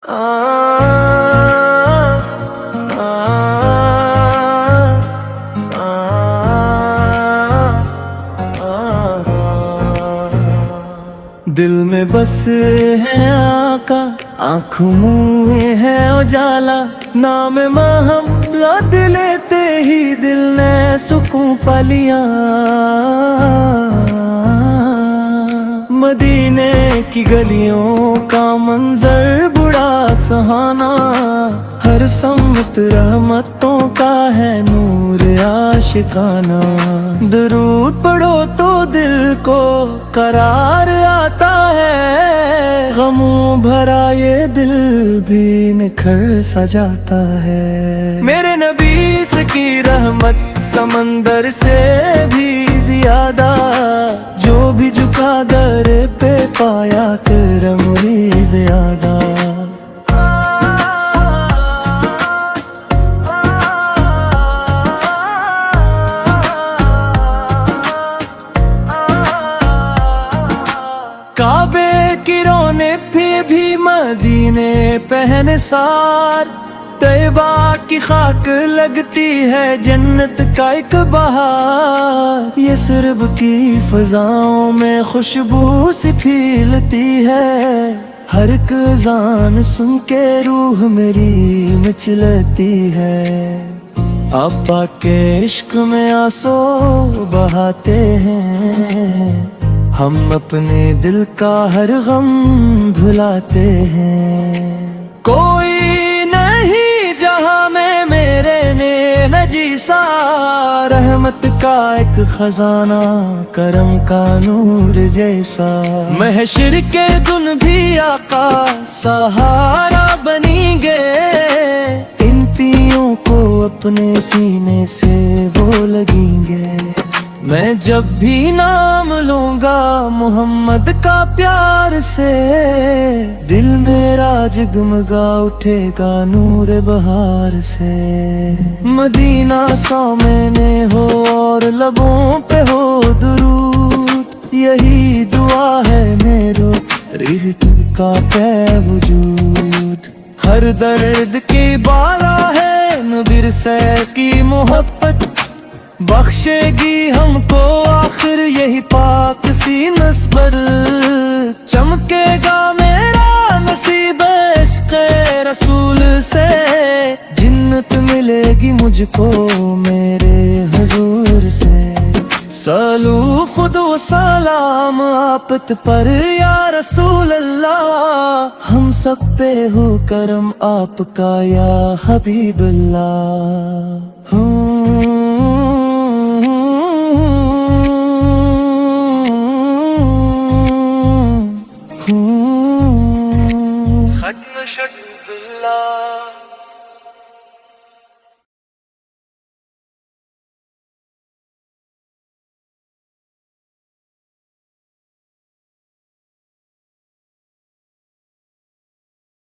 دل میں بس ہے آقا، آنکھوں میں ہے اجالا، نام محمد لیتے ہی دل نے سکون پا لیا۔ مدینے کی گلیوں کا منظر بڑا سہانا، ہر سمت رحمتوں کا ہے نور عاشقانہ۔ درود پڑھو تو دل کو قرار آتا ہے، غموں بھرا یہ دل بھی نکھر سا جاتا ہے۔ میرے نبی سے کی رحمت سمندر سے بھی زیادہ، جو بھی جھکا در پہ پایا کرم ہی زیادہ۔ کعبے کی رونق بھی مدینے پہ نثار، طیبہ کی خاک لگتی ہے جنت کا ایک بہار۔ یثرب کی فضاؤں میں خوشبو سی پھیلتی ہے، ہر ایک اذان سن کے روح میری مچلتی ہے۔ آقا کے عشق میں آنسو بہاتے ہیں، ہم اپنے دل کا ہر غم بھلاتے ہیں۔ کوئی نہیں جہاں میں میرے نیل جیسا، رحمت کا ایک خزانہ کرم کا نور جیسا۔ محشر کے دن بھی آقا سہارا بنیں گے، ان تیوں کو اپنے سینے سے وہ لگیں گے۔ میں جب بھی نام لوں گا محمد کا پیار سے، دل میرا جگمگا اٹھے گا نور بہار سے۔ مدینہ سامنے ہو اور لبوں پہ ہو درود، یہی دعا ہے میرو ریت کا پہ وجود۔ ہر درد کی بالا ہے نبی سے کی محبت، بخشے گی ہم کو آخر یہی پاک سی نسبت۔ چمکے گا میرا نصیب عشق رسول سے، جنت ملے گی مجھ کو میرے حضور سے۔ سلو خود و سلام آپت پر یا رسول اللہ، ہم سب پہ ہو کرم آپ کا یا حبیب اللہ۔ ختم شد باللہ۔